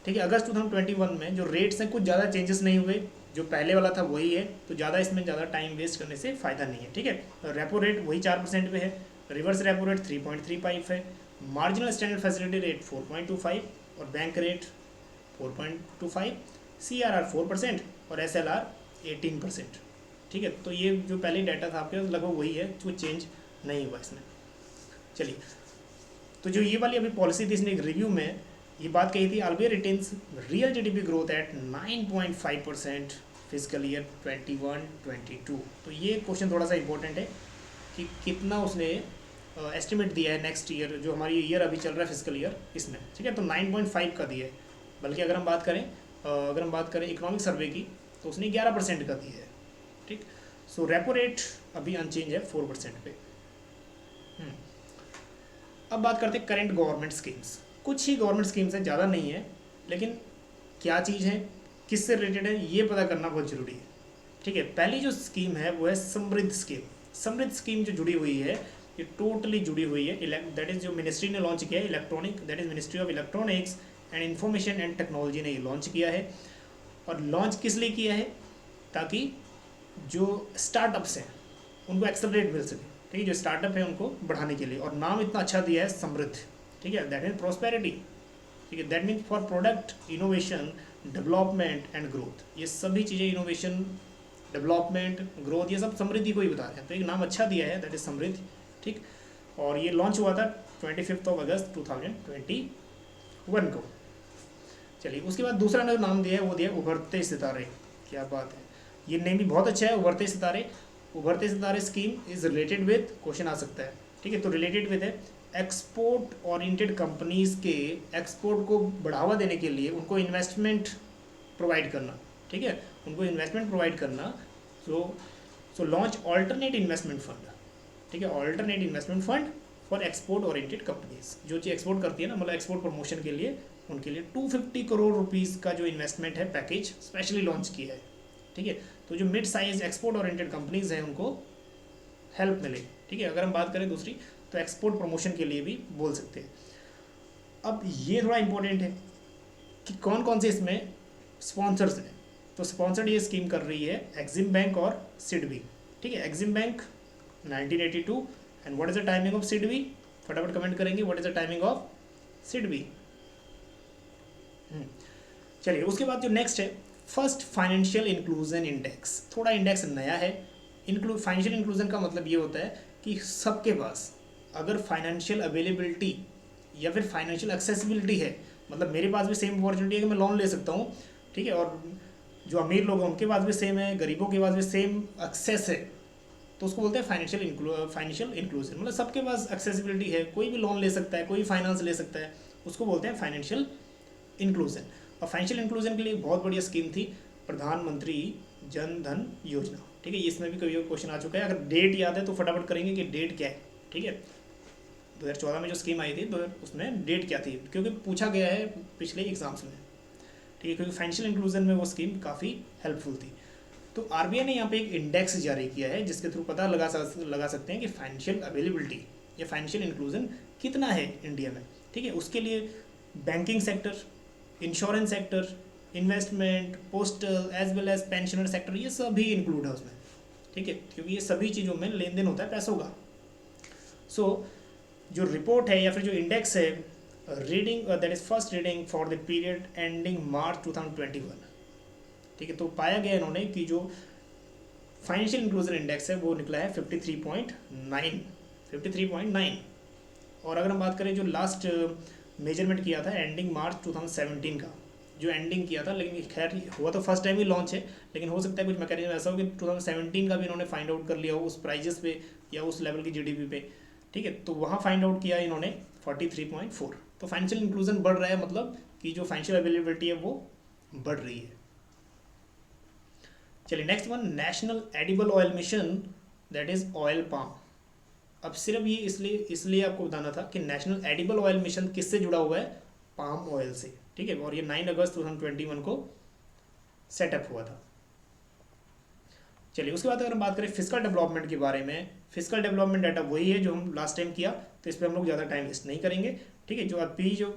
ठीक है। अगस्त 2021 में जो रेट्स हैं कुछ ज़्यादा चेंजेस नहीं हुए, जो पहले वाला था वही है, तो ज़्यादा इसमें ज़्यादा टाइम वेस्ट करने से फ़ायदा नहीं है, ठीक है। रेपो रेट वही 4% पे है, रिवर्स रेपो रेट 3.35 है, मार्जिनल स्टैंडर्ड फैसिलिटी रेट 4.25 और बैंक रेट 4.25, CRR 4% और SLR 18%, ठीक है। तो ये जो पहले डाटा था आपके पास लगभग वही है, कुछ चेंज नहीं हुआ इसमें। चलिए, तो जो ये वाली अभी पॉलिसी थी, इसने एक रिव्यू में ये बात कही थी, RBI retains real GDP growth at 9.5% physical year 21-22। तो ये क्वेश्चन थोड़ा सा इंपॉर्टेंट है कि कितना उसने एस्टिमेट दिया है नेक्स्ट ईयर, जो हमारी ईयर अभी चल रहा है फिजिकल ईयर इसमें, ठीक है। तो 9.5 का दिया है, बल्कि अगर हम बात करें इकोनॉमिक सर्वे की तो उसने 11% का दिया है, ठीक। सो रेपो रेट अभी अनचेंज है 4% पे। अब बात करते हैं करेंट गवर्नमेंट स्कीम्स। कुछ ही गवर्नमेंट स्कीम्स हैं, ज़्यादा नहीं है, लेकिन क्या चीज़ है, किससे रिलेटेड है, ये पता करना बहुत ज़रूरी है, ठीक है। पहली जो स्कीम है वो है समृद्ध स्कीम। समृद्ध स्कीम जो जुड़ी हुई है, ये टोटली जुड़ी हुई है, दैट इज़ जो मिनिस्ट्री ने लॉन्च किया है, electronic, that is ministry of electronics and information and technology ने ये लॉन्च किया है। और लॉन्च किस लिए किया है, ताकि जो स्टार्टअप्स हैं उनको एक्सेलरेट मिल सके, ठीक है, जो स्टार्टअप है उनको बढ़ाने के लिए। और नाम इतना अच्छा दिया है समृद्ध, ठीक है, दैट मीन प्रॉस्पेरिटी, ठीक है, that mean for product innovation development and growth. ये सभी चीज़ें इनोवेशन, डेवलपमेंट, ग्रोथ, ये सब समृद्धि को ही बता रहे हैं, तो एक नाम अच्छा दिया है, दैट इज समृद्ध, ठीक। और ये लॉन्च हुआ था 25 अगस्त 2021 को। चलिए, उसके बाद दूसरा जो नाम दिया है वो दिया उभरते सितारे। क्या बात है, ये नेम भी बहुत अच्छा है, उभरते सितारे। उभरते सितारे scheme is related with, question आ सकता है, ठीक है, तो रिलेटेड विद है एक्सपोर्ट ओरिएंटेड कंपनीज के एक्सपोर्ट को बढ़ावा देने के लिए उनको इन्वेस्टमेंट प्रोवाइड करना, ठीक है, उनको इन्वेस्टमेंट प्रोवाइड करना। सो लॉन्च ऑल्टरनेट इन्वेस्टमेंट फंड, ठीक है, alternate investment fund for export oriented companies, जो चीज़ एक्सपोर्ट करती है ना, मतलब एक्सपोर्ट प्रमोशन के लिए, उनके लिए 250 करोड़ रुपीज़ का जो इन्वेस्टमेंट है पैकेज स्पेशली लॉन्च किया है, ठीक है। तो जो mid size export oriented companies हैं उनको हेल्प मिले, ठीक है। अगर हम बात करें दूसरी, तो एक्सपोर्ट प्रमोशन के लिए भी बोल सकते हैं। अब ये थोड़ा इंपॉर्टेंट है कि कौन कौन से इसमें स्पॉन्सर्स हैं। तो स्पॉन्सर्ड ये स्कीम कर रही है एक्सिम बैंक और सिडबी, ठीक है। Exim bank 1982 and what is the timing of SIDBI, फटाफट कमेंट करेंगे what is the timing of SIDBI. चलिए, उसके बाद जो नेक्स्ट है फर्स्ट फाइनेंशियल इंक्लूजन इंडेक्स। थोड़ा इंडेक्स नया है। फाइनेंशियल इंक्लूजन का मतलब ये होता है कि सबके पास अगर फाइनेंशियल अवेलेबिलिटी या फिर फाइनेंशियल एक्सेसिबिलिटी है, मतलब मेरे पास भी सेम अपॉर्चुनिटी है कि मैं लोन ले सकता हूँ, ठीक है, और जो अमीर लोग हैं उनके पास भी सेम है, गरीबों के पास भी सेम एक्सेस है, तो उसको बोलते हैं फाइनेंशियल इंक्लूजन। मतलब सबके पास एक्सेसिबिलिटी है, कोई भी लोन ले सकता है, कोई फाइनेंस ले सकता है, उसको बोलते हैं फाइनेंशियल इंक्लूजन। और फाइनेंशियल इंक्लूजन के लिए बहुत बढ़िया स्कीम थी प्रधानमंत्री जन धन योजना, ठीक है। इसमें भी कभी क्वेश्चन आ चुका है, अगर डेट याद है तो फटाफट करेंगे कि डेट क्या है, ठीक है। 2014 में जो स्कीम आई थी तो उसमें डेट क्या थी, क्योंकि पूछा गया है पिछले एग्जाम्स में, ठीक है, क्योंकि फाइनेंशियल इंक्लूजन में वो स्कीम काफ़ी हेल्पफुल थी। तो आरबीआई ने यहाँ पे एक इंडेक्स जारी किया है जिसके थ्रू पता लगा सकते हैं कि फाइनेंशियल अवेलेबिलिटी या फाइनेंशियल इंक्लूजन कितना है इंडिया में, ठीक है। उसके लिए banking sector, insurance sector, investment, postal as well as pensioner sector, ये सभी इंक्लूड है उसमें, ठीक है, क्योंकि ये सभी चीज़ों में लेन देन होता है पैसों का। सो जो रिपोर्ट है या फिर जो इंडेक्स है, reading that is first reading for the period ending मार्च 2021, ठीक है, तो पाया गया इन्होंने कि जो फाइनेंशियल इंक्लूजन इंडेक्स है वो निकला है 53.9, 53.9। और अगर हम बात करें जो लास्ट मेजरमेंट किया था एंडिंग मार्च 2017 का, जो एंडिंग किया था, लेकिन खैर हुआ तो फर्स्ट टाइम ही लॉन्च है, लेकिन हो सकता है कुछ मैकेनिज्म ऐसा हो कि 2017 का भी इन्होंने फाइंड आउट कर लिया हो उस प्राइजेस पे या उस लेवल की जीडीपी पे, ठीक है, तो वहाँ फाइंड आउट किया इन्होंने 43.4। तो फाइनेंशियल इंक्लूजन बढ़ रहा है, मतलब कि जो फाइनेंशियल अवेलेबिलिटी है वो बढ़ रही है। चलिए next one, national edible oil mission that is oil palm. अब सिर्फ ये इसलिए आपको बताना था कि नेशनल एडिबल ऑयल मिशन किससे जुड़ा हुआ है, पाम ऑयल से, ठीक है, और ये 9 अगस्त 2021 को सेटअप हुआ था। चलिए उसके बाद अगर हम बात करें फिजिकल डेवलपमेंट के बारे में, फिजिकल डेवलपमेंट डाटा वही है जो हम लास्ट टाइम किया, तो इस पर हम लोग ज़्यादा टाइम वेस्ट नहीं करेंगे, ठीक है। जो अभी जो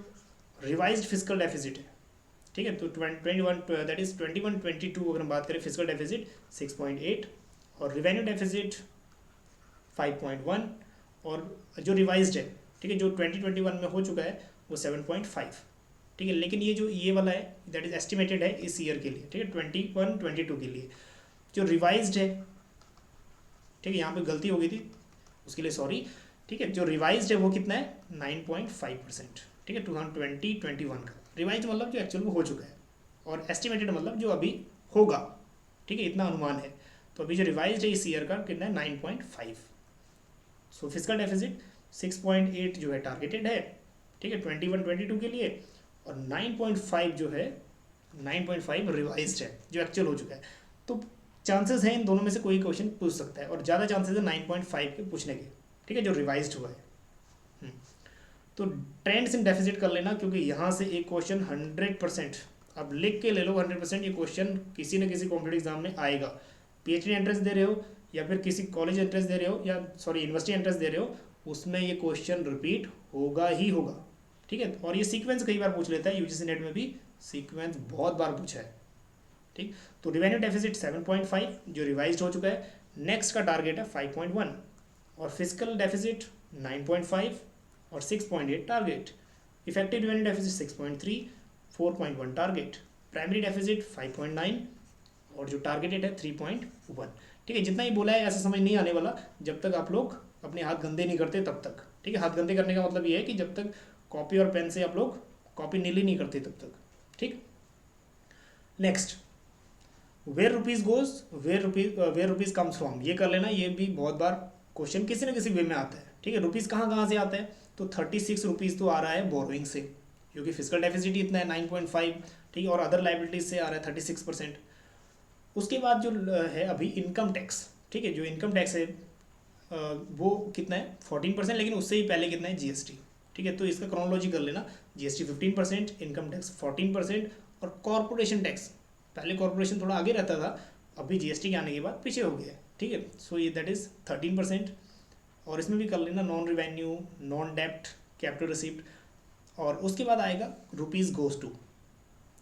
रिवाइज्ड फिजिकल डेफिसिट है, ठीक है, तो 21 दैट इज 21-22 अगर हम बात करें फिजिकल डेफिसिट 6.8 और रिवेन्यू डेफिसिट 5.1 और जो रिवाइज्ड है, ठीक है, जो 2021 में हो चुका है वो 7.5, ठीक है। लेकिन ये वाला है दैट इज एस्टिमेटेड है इस ईयर के लिए, ठीक है, 21-22 के लिए। जो रिवाइज्ड है, ठीक है, यहाँ पे गलती हो गई थी उसके लिए सॉरी, ठीक है, जो रिवाइज्ड है वो कितना है 9.5%, ठीक है, 2020-21 का रिवाइज मतलब जो एक्चुअल में हो चुका है, और एस्टिमेटेड मतलब जो अभी होगा, ठीक है, इतना अनुमान है। तो अभी जो रिवाइज्ड है इस ईयर का कितना है 9.5। सो फिजिकल डेफिसिट 6.8 जो है टारगेटेड है, ठीक है, 21-22 के लिए, और 9.5 जो है 9.5 रिवाइज्ड है जो एक्चुअल हो चुका है। तो चांसेस हैं इन दोनों में से कोई क्वेश्चन पूछ सकता है, और ज़्यादा चांसेस है 9.5 के पूछने के, ठीक है, जो रिवाइज्ड हुआ है। तो ट्रेंड्स इन डेफिसिट कर लेना, क्योंकि यहाँ से एक क्वेश्चन 100%, अब लिख के ले लो 100%, ये क्वेश्चन किसी न किसी कॉम्पिटेटिव एग्जाम में आएगा। पीएचडी एंट्रेंस दे रहे हो या फिर किसी कॉलेज एंट्रेंस दे रहे हो या सॉरी यूनिवर्सिटी एंट्रेंस दे रहे हो, उसमें ये क्वेश्चन रिपीट होगा ही होगा, ठीक है। और ये सीक्वेंस कई बार पूछ लेता है, यूजीसी नेट में भी सीक्वेंस बहुत बार पूछा है, ठीक। तो रिवेन्यू डेफिसिट 7.5 जो रिवाइज हो चुका है, नेक्स्ट का टारगेट है 5.1, और फिजिकल डेफिसिट 9.5 और 6.8 target, effective revenue deficit 6.3, 4.1 target, primary deficit 5.9 और जो टारगेटेड है 3.1, ठीक है। जितना ही बोला है ऐसा समझ नहीं आने वाला जब तक आप लोग अपने हाथ गंदे नहीं करते तब तक, ठीक है। हाथ गंदे करने का मतलब ये है कि जब तक कॉपी और पेन से आप लोग कॉपी नीली नहीं करते तब तक, ठीक। Next, where rupees goes where rupees comes from, ये कर लेना, ये भी बहुत बार क्वेश्चन किसी न किसी वे में आता है, ठीक है। रुपीज़ कहाँ से आता है, तो 36 रुपीज़ तो आ रहा है बोरोइंग से, क्योंकि फिजिकल डेफिसिट इतना है 9.5, ठीक है, और अदर लाइबिलिटीज से आ रहा है 36%। उसके बाद जो है अभी इनकम टैक्स, ठीक है, जो इनकम टैक्स है वो कितना है 14%, लेकिन उससे ही पहले कितना है जीएसटी, ठीक है। तो इसका क्रोनोलॉजी कर लेना, जीएसटी 15%, इनकम टैक्स 14% और कॉर्पोरेशन टैक्स, पहले कॉर्पोरेशन थोड़ा आगे रहता था, अभी जीएसटी के आने के बाद पीछे हो गया, ठीक है। सो ये दैट इज 13%, और इसमें भी कर लेना नॉन रिवेन्यू, नॉन डेप्ट, कैपिटल रिसिप्ट, और उसके बाद आएगा रुपीज़ गोज टू,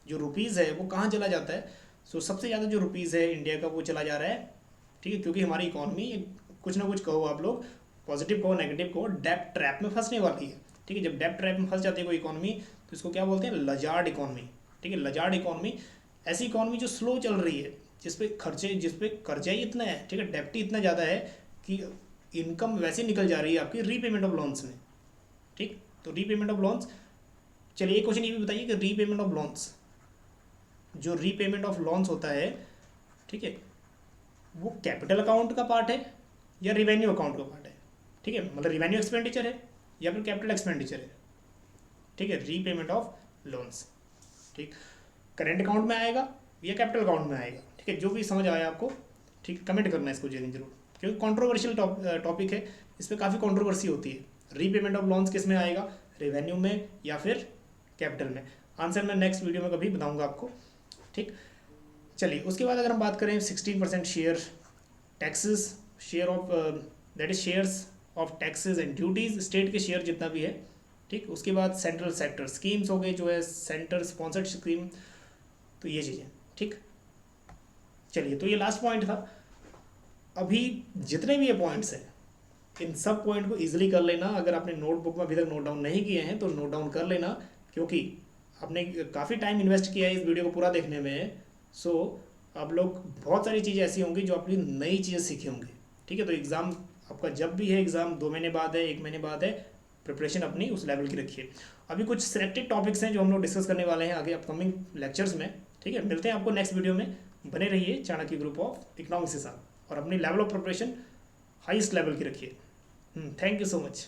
जो रुपीज़ है वो कहाँ चला जाता है। सो सबसे ज़्यादा जो रुपीज़ है इंडिया का वो चला जा रहा है, ठीक है, क्योंकि हमारी इकॉनमी कुछ ना कुछ कहो आप लोग, पॉजिटिव कहो नेगेटिव कहो, डेप्ट ट्रैप में फंसने वाली है, ठीक है। जब डेप्ट ट्रैप में फंस जाती है कोई इकॉनमी तो इसको क्या बोलते हैं, लजार्ड इकॉनमी, ठीक है। लजार्ड इकॉनमी ऐसी इकॉनमी जो स्लो चल रही है, जिसपे कर्जा ही इतना है, ठीक है, डेप्ट ही इतना ज़्यादा है कि इनकम वैसे निकल जा रही है आपकी रीपेमेंट ऑफ लोन्स में, ठीक। तो रीपेमेंट ऑफ लोन्स, चलिए एक क्वेश्चन ये भी बताइए कि रीपेमेंट ऑफ लोन्स, जो रीपेमेंट ऑफ लोन्स होता है, ठीक है, वो कैपिटल अकाउंट का पार्ट है या रिवेन्यू अकाउंट का पार्ट है, ठीक है, मतलब रिवेन्यू एक्सपेंडिचर है या फिर कैपिटल एक्सपेंडिचर है, ठीक है, रीपेमेंट ऑफ लोन्स, ठीक। करेंट अकाउंट में आएगा या कैपिटल अकाउंट में आएगा, ठीक है, जो भी समझ आया आपको, ठीक, कमेंट करना है इसको जरूर, क्योंकि कंट्रोवर्शियल टॉपिक है, इस पर काफ़ी कंट्रोवर्सी होती है। रीपेमेंट ऑफ लोन्स किस में आएगा, रेवेन्यू में या फिर कैपिटल में, आंसर मैं नेक्स्ट वीडियो में कभी बताऊंगा आपको, ठीक। चलिए उसके बाद अगर हम बात करें 16% share taxes, share of that is shares of taxes and duties, state के शेयर जितना भी है, ठीक। उसके बाद सेंट्रल सेक्टर स्कीम्स हो गई, जो है सेंटर स्पॉन्सर्ड स्कीम, तो ये चीज़ें, ठीक। चलिए तो ये लास्ट पॉइंट था। अभी जितने भी ये पॉइंट्स हैं, इन सब पॉइंट को इजीली कर लेना। अगर आपने नोटबुक में अभी तक नोट डाउन नहीं किए हैं तो नोट डाउन कर लेना, क्योंकि आपने काफ़ी टाइम इन्वेस्ट किया है इस वीडियो को पूरा देखने में। सो आप लोग बहुत सारी चीज़ें ऐसी होंगी जो आपने नई चीज़ें सीखी होंगी। ठीक है, तो एग्ज़ाम आपका जब भी है, एग्ज़ाम 2 महीने बाद है, 1 महीने बाद है, प्रिपरेशन अपनी उस लेवल की रखिए। अभी कुछ सिलेक्टेड टॉपिक्स हैं जो हम लोग डिस्कस करने वाले हैं आगे अपकमिंग लेक्चर्स में। ठीक है, मिलते हैं आपको नेक्स्ट वीडियो में। बने रहिए चाणक्य ग्रुप ऑफ इकोनॉमिक्स के साथ और अपनी level of preparation highest level की रखिए। Thank you so much.